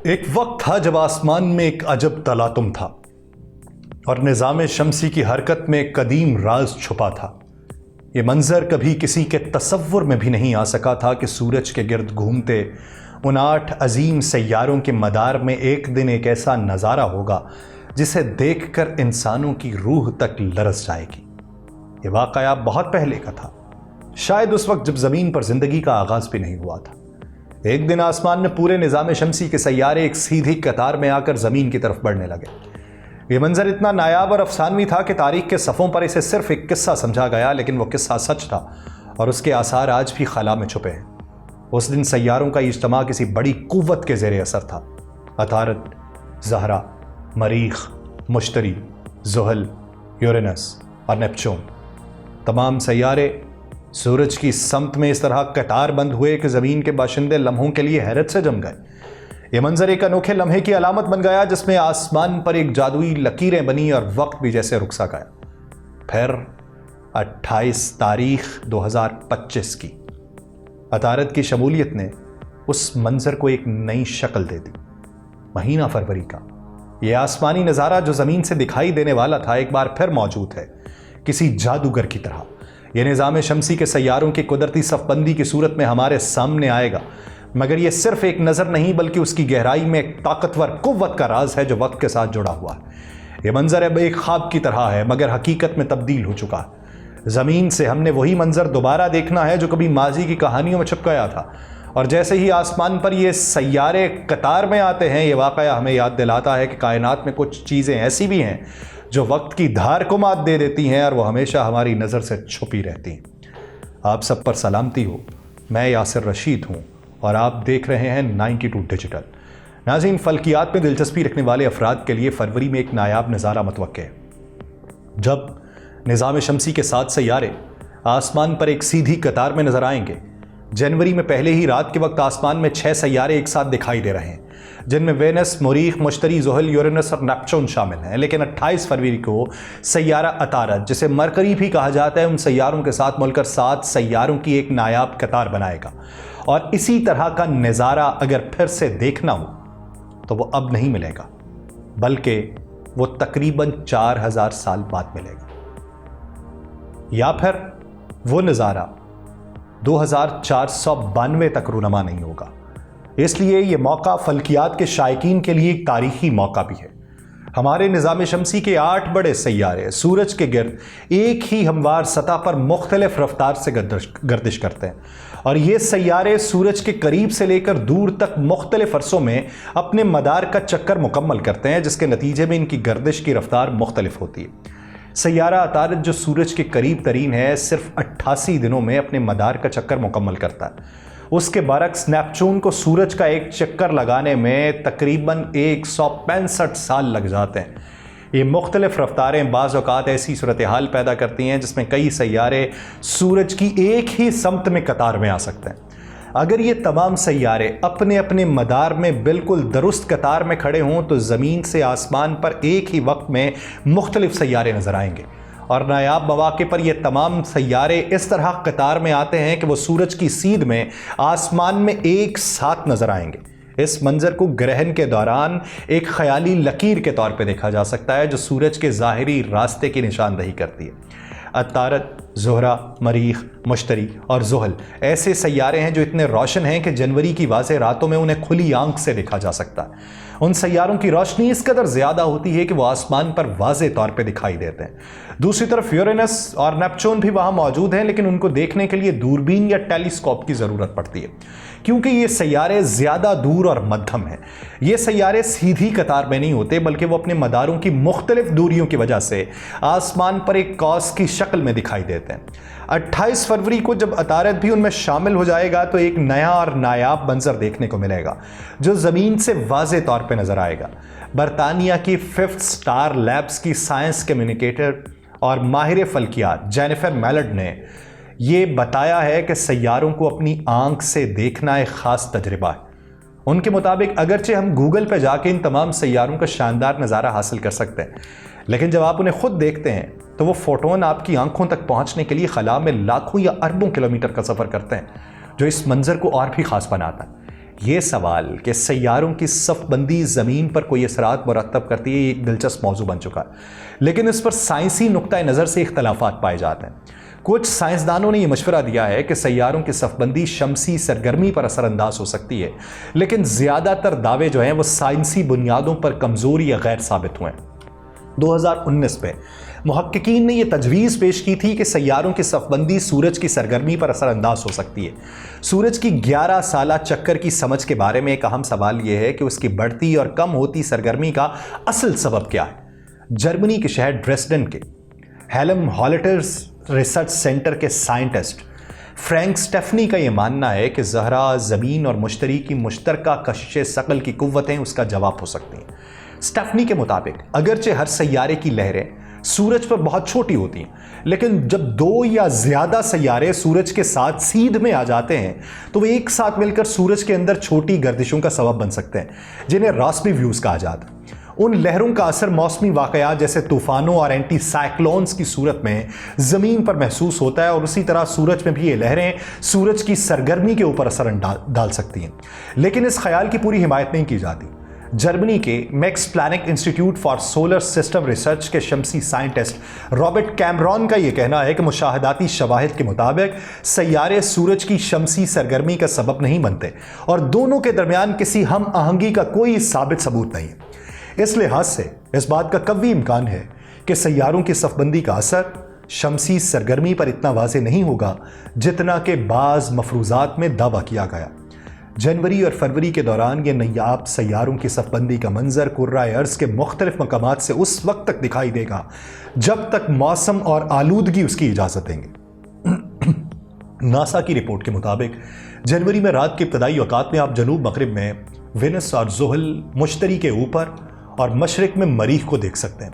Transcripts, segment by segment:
ایک وقت تھا جب آسمان میں ایک عجب تلاطم تھا اور نظام شمسی کی حرکت میں ایک قدیم راز چھپا تھا۔ یہ منظر کبھی کسی کے تصور میں بھی نہیں آ سکا تھا کہ سورج کے گرد گھومتے ان 8 عظیم سیاروں کے مدار میں ایک دن ایک ایسا نظارہ ہوگا جسے دیکھ کر انسانوں کی روح تک لرز جائے گی۔ یہ واقعہ بہت پہلے کا تھا، شاید اس وقت جب زمین پر زندگی کا آغاز بھی نہیں ہوا تھا۔ ایک دن آسمان میں پورے نظام شمسی کے سیارے ایک سیدھی قطار میں آ کر زمین کی طرف بڑھنے لگے۔ یہ منظر اتنا نایاب اور افسانوی تھا کہ تاریخ کے صفوں پر اسے صرف ایک قصہ سمجھا گیا، لیکن وہ قصہ سچ تھا اور اس کے آثار آج بھی خلا میں چھپے ہیں۔ اس دن سیاروں کا اجتماع کسی بڑی قوت کے زیر اثر تھا۔ عطارد، زہرہ، مریخ، مشتری، زحل، یورینس اور نیپچون، تمام سیارے سورج کی سمت میں اس طرح قطار بند ہوئے کہ زمین کے باشندے لمحوں کے لیے حیرت سے جم گئے۔ یہ منظر ایک انوکھے لمحے کی علامت بن گیا جس میں آسمان پر ایک جادوئی لکیریں بنی اور وقت بھی جیسے رک سا گیا۔ پھر 28 تاریخ 2025 کی عطارد کی شمولیت نے اس منظر کو ایک نئی شکل دے دی۔ مہینہ فروری کا یہ آسمانی نظارہ جو زمین سے دکھائی دینے والا تھا ایک بار پھر موجود ہے، کسی جادوگر کی طرح۔ یہ نظام شمسی کے سیاروں کی قدرتی صف بندی کی صورت میں ہمارے سامنے آئے گا، مگر یہ صرف ایک نظر نہیں بلکہ اس کی گہرائی میں ایک طاقتور قوت کا راز ہے جو وقت کے ساتھ جڑا ہوا ہے۔ یہ منظر اب ایک خواب کی طرح ہے مگر حقیقت میں تبدیل ہو چکا ہے۔ زمین سے ہم نے وہی منظر دوبارہ دیکھنا ہے جو کبھی ماضی کی کہانیوں میں چھپ گیا تھا، اور جیسے ہی آسمان پر یہ سیارے قطار میں آتے ہیں، یہ واقعہ ہمیں یاد دلاتا ہے کہ کائنات میں کچھ چیزیں ایسی بھی ہیں جو وقت کی دھار کو مات دے دیتی ہیں اور وہ ہمیشہ ہماری نظر سے چھپی رہتی ہیں۔ آپ سب پر سلامتی ہو، میں یاسر رشید ہوں اور آپ دیکھ رہے ہیں 92 ڈیجیٹل۔ ناظرین، فلکیات میں دلچسپی رکھنے والے افراد کے لیے فروری میں ایک نایاب نظارہ متوقع ہے، جب نظام شمسی کے 7 سیارے آسمان پر ایک سیدھی قطار میں نظر آئیں گے۔ جنوری میں پہلے ہی رات کے وقت آسمان میں 6 سیارے ایک ساتھ دکھائی دے رہے ہیں، جن میں وینس، مریخ، مشتری، زحل، یورینس اور نیپچون شامل ہیں۔ لیکن 28 فروری کو سیارہ عطارد، جسے مرکری بھی کہا جاتا ہے، ان سیاروں کے ساتھ مل کر 7 سیاروں کی ایک نایاب قطار بنائے گا، اور اسی طرح کا نظارہ اگر پھر سے دیکھنا ہو تو وہ اب نہیں ملے گا، بلکہ وہ تقریباً 4000 سال بعد ملے گا، یا پھر وہ نظارہ 2492 تک رونما نہیں ہوگا۔ اس لیے یہ موقع فلکیات کے شائقین کے لیے ایک تاریخی موقع بھی ہے۔ ہمارے نظام شمسی کے 8 بڑے سیارے سورج کے گرد ایک ہی ہموار سطح پر مختلف رفتار سے گردش کرتے ہیں، اور یہ سیارے سورج کے قریب سے لے کر دور تک مختلف عرصوں میں اپنے مدار کا چکر مکمل کرتے ہیں، جس کے نتیجے میں ان کی گردش کی رفتار مختلف ہوتی ہے۔ سیارہ عطارد جو سورج کے قریب ترین ہے، صرف 88 دنوں میں اپنے مدار کا چکر مکمل کرتا ہے۔ اس کے برعکس نیپچون کو سورج کا ایک چکر لگانے میں تقریباً 165 سال لگ جاتے ہیں۔ یہ مختلف رفتاریں بعض اوقات ایسی صورتحال پیدا کرتی ہیں جس میں کئی سیارے سورج کی ایک ہی سمت میں قطار میں آ سکتے ہیں۔ اگر یہ تمام سیارے اپنے اپنے مدار میں بالکل درست قطار میں کھڑے ہوں تو زمین سے آسمان پر ایک ہی وقت میں مختلف سیارے نظر آئیں گے، اور نایاب مواقع پر یہ تمام سیارے اس طرح قطار میں آتے ہیں کہ وہ سورج کی سیدھ میں آسمان میں ایک ساتھ نظر آئیں گے۔ اس منظر کو گرہن کے دوران ایک خیالی لکیر کے طور پہ دیکھا جا سکتا ہے جو سورج کے ظاہری راستے کی نشاندہی کرتی ہے۔ عطارد، زہرہ، مریخ، مشتری اور زحل ایسے سیارے ہیں جو اتنے روشن ہیں کہ جنوری کی واضح راتوں میں انہیں کھلی آنکھ سے دیکھا جا سکتا ہے۔ ان سیاروں کی روشنی اس قدر زیادہ ہوتی ہے کہ وہ آسمان پر واضح طور پہ دکھائی دیتے ہیں۔ دوسری طرف یورینس اور نیپچون بھی وہاں موجود ہیں، لیکن ان کو دیکھنے کے لیے دوربین یا ٹیلیسکوپ کی ضرورت پڑتی ہے، کیونکہ یہ سیارے زیادہ دور اور مدھم ہیں۔ یہ سیارے سیدھی قطار میں نہیں ہوتے بلکہ وہ اپنے مداروں کی مختلف دوریوں کی وجہ سے آسمان پر ایک قوس کی شکل میں دکھائی دیتے ہیں۔ 28 فروری کو جب عطارد بھی ان میں شامل ہو جائے گا تو ایک نیا اور نایاب منظر دیکھنے کو ملے گا جو زمین سے واضح طور پہ نظر آئے گا۔ برطانیہ کی 5th سٹار لیبس کی سائنس کمیونیکیٹر اور ماہر فلکیات جینیفر میلڈ نے یہ بتایا ہے کہ سیاروں کو اپنی آنکھ سے دیکھنا ایک خاص تجربہ ہے۔ ان کے مطابق اگرچہ ہم گوگل پہ جا کے ان تمام سیاروں کا شاندار نظارہ حاصل کر سکتے ہیں، لیکن جب آپ انہیں خود دیکھتے ہیں تو وہ فوٹون آپ کی آنکھوں تک پہنچنے کے لیے خلا میں لاکھوں یا اربوں کلومیٹر کا سفر کرتے ہیں، جو اس منظر کو اور بھی خاص بناتا ہے۔ یہ سوال کہ سیاروں کی صف بندی زمین پر کوئی اثرات مرتب کرتی ہے، یہ ایک دلچسپ موضوع بن چکا ہے، لیکن اس پر سائنسی نقطۂ نظر سے اختلافات پائے جاتے ہیں۔ کچھ سائنسدانوں نے یہ مشورہ دیا ہے کہ سیاروں کی صف بندی شمسی سرگرمی پر اثر انداز ہو سکتی ہے، لیکن زیادہ تر دعوے جو ہیں وہ سائنسی بنیادوں پر کمزور یا غیر ثابت ہوئے ہیں۔ 2019 میں محققین نے یہ تجویز پیش کی تھی کہ سیاروں کی صف بندی سورج کی سرگرمی پر اثر انداز ہو سکتی ہے۔ سورج کی 11 سالہ چکر کی سمجھ کے بارے میں ایک اہم سوال یہ ہے کہ اس کی بڑھتی اور کم ہوتی سرگرمی کا اصل سبب کیا ہے۔ جرمنی کے شہر ڈریسڈن کے ہیلم ہالٹرز ریسرچ سینٹر کے سائنٹسٹ فرینک سٹیفنی کا یہ ماننا ہے کہ زہرہ، زمین اور مشتری کی مشترکہ کشش ثقل کی قوتیں اس کا جواب ہو سکتی ہیں۔ سٹیفنی کے مطابق اگرچہ ہر سیارے کی لہریں سورج پر بہت چھوٹی ہوتی ہیں، لیکن جب 2 یا زیادہ سیارے سورج کے ساتھ سیدھ میں آ جاتے ہیں تو وہ ایک ساتھ مل کر سورج کے اندر چھوٹی گردشوں کا سبب بن سکتے ہیں، جنہیں راسبی ویوز کہا جاتا ہے۔ ان لہروں کا اثر موسمی واقعات جیسے طوفانوں اور اینٹی سائیکلونز کی صورت میں زمین پر محسوس ہوتا ہے، اور اسی طرح سورج میں بھی یہ لہریں سورج کی سرگرمی کے اوپر اثر ڈال سکتی ہیں، لیکن اس خیال کی پوری حمایت نہیں کی جاتی۔ جرمنی کے Max Planck Institute for solar system research کے شمسی سائنٹسٹ رابرٹ کیمرون کا یہ کہنا ہے کہ مشاہداتی شواہد کے مطابق سیارے سورج کی شمسی سرگرمی کا سبب نہیں بنتے، اور دونوں کے درمیان کسی ہم آہنگی کا کوئی ثابت ثبوت نہیں ہے۔ اس لحاظ سے اس بات کا قوی امکان ہے کہ سیاروں کی صف بندی کا اثر شمسی سرگرمی پر اتنا واضح نہیں ہوگا جتنا کہ بعض مفروضات میں دعویٰ کیا گیا۔ جنوری اور فروری کے دوران یہ نایاب سیاروں کی صف بندی کا منظر کرۂ ارض کے مختلف مقامات سے اس وقت تک دکھائی دے گا جب تک موسم اور آلودگی اس کی اجازت دیں گے۔ ناسا کی رپورٹ کے مطابق جنوری میں رات کے ابتدائی اوقات میں آپ جنوب مغرب میں وینس اور زحل، مشتری کے اوپر اور مشرق میں مریخ کو دیکھ سکتے ہیں۔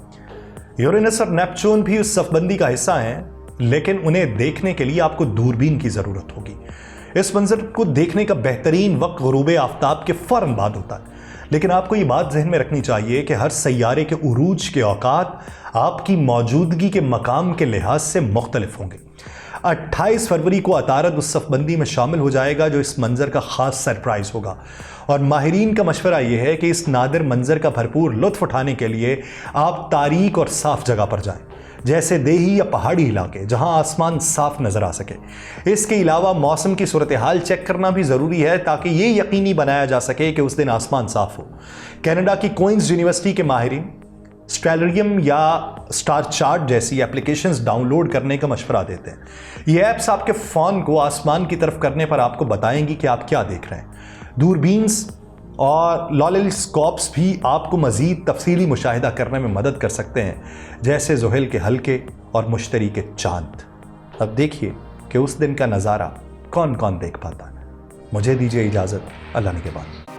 یورینس اور نیپچون بھی اس صف بندی کا حصہ ہیں، لیکن انہیں دیکھنے کے لیے آپ کو دوربین کی ضرورت ہوگی۔ اس منظر کو دیکھنے کا بہترین وقت غروب آفتاب کے فوراً بعد ہوتا ہے، لیکن آپ کو یہ بات ذہن میں رکھنی چاہیے کہ ہر سیارے کے عروج کے اوقات آپ کی موجودگی کے مقام کے لحاظ سے مختلف ہوں گے۔ 28 فروری کو عطارد اس صف بندی میں شامل ہو جائے گا جو اس منظر کا خاص سرپرائز ہوگا، اور ماہرین کا مشورہ یہ ہے کہ اس نادر منظر کا بھرپور لطف اٹھانے کے لیے آپ تاریک اور صاف جگہ پر جائیں، جیسے دیہی یا پہاڑی علاقے جہاں آسمان صاف نظر آ سکے۔ اس کے علاوہ موسم کی صورتحال چیک کرنا بھی ضروری ہے تاکہ یہ یقینی بنایا جا سکے کہ اس دن آسمان صاف ہو۔ کینیڈا کی کوئنز یونیورسٹی کے ماہرین اسٹیلریم یا اسٹار چارٹ جیسی اپلیکیشنز ڈاؤن لوڈ کرنے کا مشورہ دیتے ہیں۔ یہ ایپس آپ کے فون کو آسمان کی طرف کرنے پر آپ کو بتائیں گی کہ آپ کیا دیکھ رہے ہیں۔ دوربینز اور لولیسکوپس بھی آپ کو مزید تفصیلی مشاہدہ کرنے میں مدد کر سکتے ہیں، جیسے زحل کے حلقے اور مشتری کے چاند۔ اب دیکھیے کہ اس دن کا نظارہ کون کون دیکھ پاتا ہے۔ مجھے دیجیے اجازت، اللہ نے کے بعد۔